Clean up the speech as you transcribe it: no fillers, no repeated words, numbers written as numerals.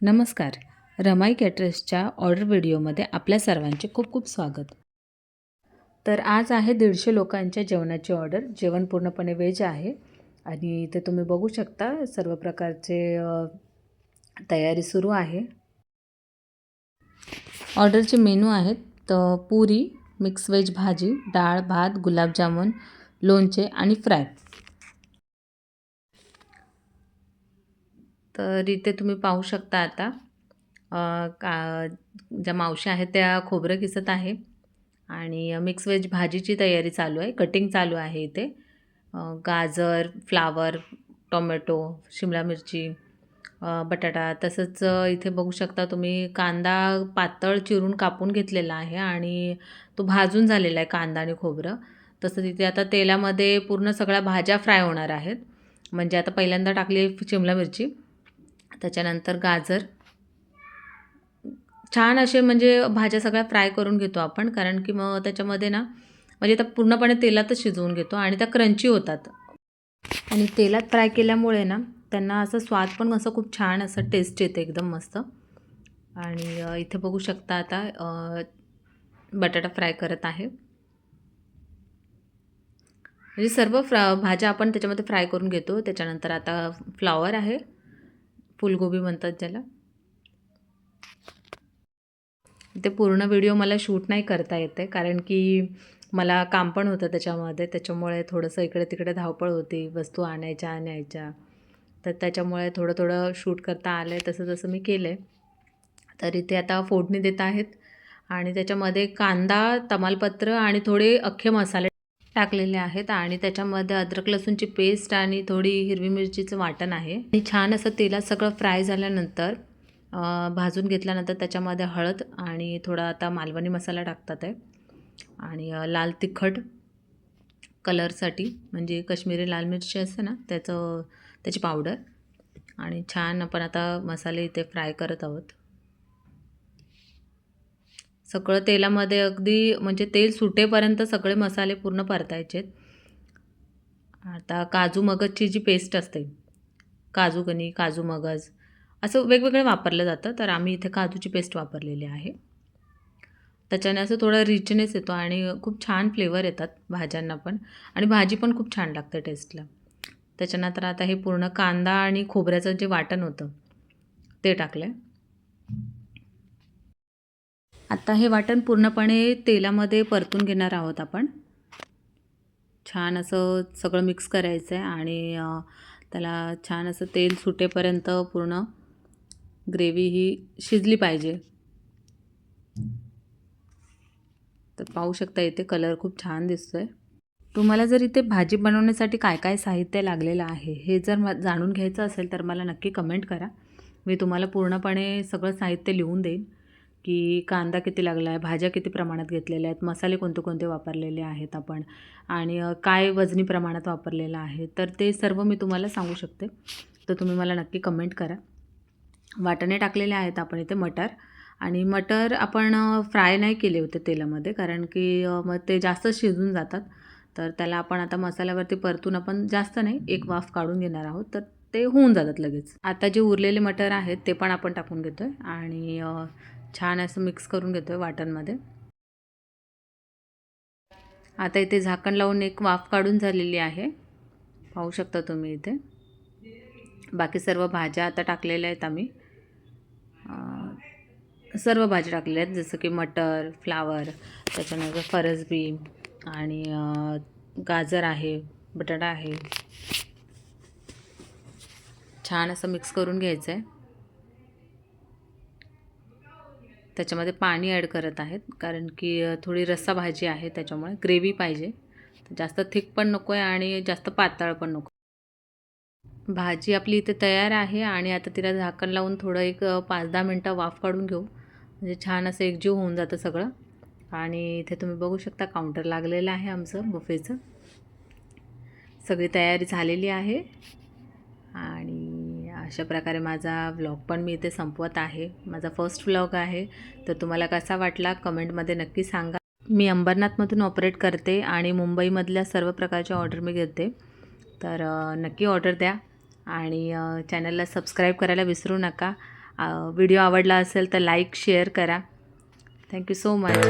नमस्कार. रमाई कॅटरर्सच्या ऑर्डर व्हिडिओमध्ये आपल्या सर्वांचे खूप खूप स्वागत. तर आज आहे 150 लोकांच्या जेवणाची ऑर्डर. जेवण पूर्णपणे व्हेज आहे आणि इथे तुम्ही बघू शकता सर्व प्रकारचे तयारी सुरू आहे. ऑर्डरचे मेनू आहेत तर पुरी, मिक्स व्हेज भाजी, डाळ, भात, गुलाबजामुन, लोणचे आणि फ्राय. तर इथे तुम्ही पाहू शकता आता ज्या मावशी आहेत त्या खोबरं किसत आहे आणि मिक्स व्हेज भाजीची तयारी चालू आहे, कटिंग चालू आहे इथे. गाजर, फ्लावर, टोमॅटो, शिमला मिरची, बटाटा तसंच इथे बघू शकता तुम्ही कांदा पातळ चिरून कापून घेतलेला आहे आणि तो भाजून झालेला आहे कांदा आणि खोबरं. तसंच इथे आता तेलामध्ये पूर्ण सगळ्या भाज्या फ्राय होणार आहेत. म्हणजे आता पहिल्यांदा टाकली शिमला मिरची, त्याच्यानंतर गाजर. छान असे म्हणजे भाज्या सगळ्या फ्राय करून घेतो आपण, कारण की मग त्याच्यामध्ये ना म्हणजे त्या पूर्णपणे तेलातच शिजवून घेतो आणि त्या क्रंची होतात. आणि तेलात फ्राय केल्यामुळे ना त्यांना असं स्वाद पण असं खूप छान असं टेस्ट येते एकदम मस्त. आणि इथे बघू शकता आता बटाटा फ्राय करत आहे. म्हणजे सर्व भाज्या आपण त्याच्यामध्ये फ्राय करून घेतो. त्याच्यानंतर आता फ्लॉवर आहे, फुलगोबी म्हणतात ज्याला. ते पूर्ण व्हिडिओ मला शूट नाही करता येते, कारण की मला काम पण होतं त्याच्यामध्ये. त्याच्यामुळे थोडंसं इकडे-तिकडे धावपळ होती, वस्तू आणायच्या, न्यायच्या. तर त्याच्यामुळे थोडं-थोडं शूट करता आलं आहे, तसं-तसं मी केलं आहे. तर इथे आता फोडणी देत आहेत आणि त्याच्यामध्ये कांदा, तमालपत्र आणि थोडे अख्खे मसाले टाकलेले आहेत आणि त्याच्यामध्ये अद्रक लसूणची पेस्ट आणि थोडी हिरवी मिरचीचं वाटण आहे. आणि छान असं तेलात सगळं फ्राय झाल्यानंतर भाजून घेतल्यानंतर त्याच्यामध्ये हळद आणि थोडा आता मालवणी मसाला टाकतात आहे आणि लाल तिखट कलरसाठी, म्हणजे काश्मीरी लाल मिरची असते ना त्याची पावडर. आणि छान आपण आता मसाले इथे फ्राय करत आहोत. सगळं तेलामध्ये अगदी म्हणजे तेल सुटेपर्यंत सगळे मसाले पूर्ण परतायचे. आता काजू मगजची जी पेस्ट असते, काजू कनी, काजू मगज असं वेगवेगळं वापरलं जातं, तर आम्ही इथे काजूची पेस्ट वापरलेली आहे. त्याच्याने असं थोडा रिचनेस येतो आणि खूप छान फ्लेवर येतात भाज्यांना पण, आणि भाजी पण खूप छान लागते टेस्टला. त्याच्यानंतर आता हे पूर्ण कांदा आणि खोबऱ्याचं जे वाटण होतं ते टाकलं आहे. आता हे वाटण पूर्णपणे तेलामध्ये परतून घेणार आहोत आपण. छान असं सगळं मिक्स करायचं आहे आणि त्याला छान असं तेल सुटेपर्यंत पूर्ण ग्रेव्ही ही शिजली पाहिजे. तर पाहू शकता इथे कलर खूप छान दिसतोय. तुम्हाला जर इथे भाजी बनवण्यासाठी काय काय साहित्य लागलेलं आहे हे जर जाणून घ्यायचं असेल तर मला नक्की कमेंट करा. मी तुम्हाला पूर्णपणे सगळं साहित्य लिहून देईन, की कांदा किती लागला आहे, भाज्या किती प्रमाणात घेतलेल्या आहेत, मसाले कोणते कोणते वापरलेले आहेत आपण, आणि काय वजनी प्रमाणात वापरलेलं आहे, तर ते सर्व मी तुम्हाला सांगू शकते. तर तुम्ही मला नक्की कमेंट करा. वाटाणे टाकलेले आहेत आपण इथे, मटर. आणि मटर आपण फ्राय नाही केले होते तेलामध्ये, कारण की मग ते जास्त शिजून जातात. तर त्याला आपण आता मसाल्यावरती परतून आपण जास्त नाही, एक वाफ काढून घेणार आहोत, तर ते होऊन जातात लगेच. आता जे उरलेले मटर आहेत ते पण आपण टाकून घेतो आहे आणि छान असं मिक्स करून घेतो आहे वाटणमध्ये. आता इथे झाकण लावून एक वाफ काढून झालेली आहे, पाहू शकता तुम्ही इथे. बाकी सर्व भाज्या आता टाकलेल्या आहेत आम्ही. सर्व भाज्या टाकलेल्या आहेत, जसं की मटर, फ्लावर, त्याच्यानंतर फरसबी आणि गाजर आहे, बटाटा आहे. छान असं मिक्स करून घ्यायचं आहे. त्याच्यामध्ये पाणी ॲड करत आहेत, कारण की थोडी रस्सा भाजी आहे, त्याच्यामुळे ग्रेव्ही पाहिजे. जास्त थिक पण नको आहे आणि जास्त पातळ पण नको. भाजी आपली इथे तयार आहे आणि आता तिला झाकण लावून थोडं एक 5-10 मिनटं वाफ काढून घेऊ, म्हणजे छान असं एकजीव होऊन जातं सगळं. आणि इथे तुम्ही बघू शकता काउंटर लागलेलं आहे आमचं बुफेचं. सगळी तयारी झालेली आहे आणि अशा प्रकारे माझा व्लॉग पण मी इथे संपवत आहे. माझा फर्स्ट व्लॉग आहे, तर तुम्हाला कसा वाटला कमेंटमध्ये नक्की सांगा. मी अंबरनाथमधून ऑपरेट करते आणि मुंबईमधल्या सर्व प्रकारच्या ऑर्डर मी घेते. तर नक्की ऑर्डर द्या आणि चॅनलला सबस्क्राईब करायला विसरू नका. व्हिडिओ आवडला असेल तर लाईक शेअर करा. Thank you so much.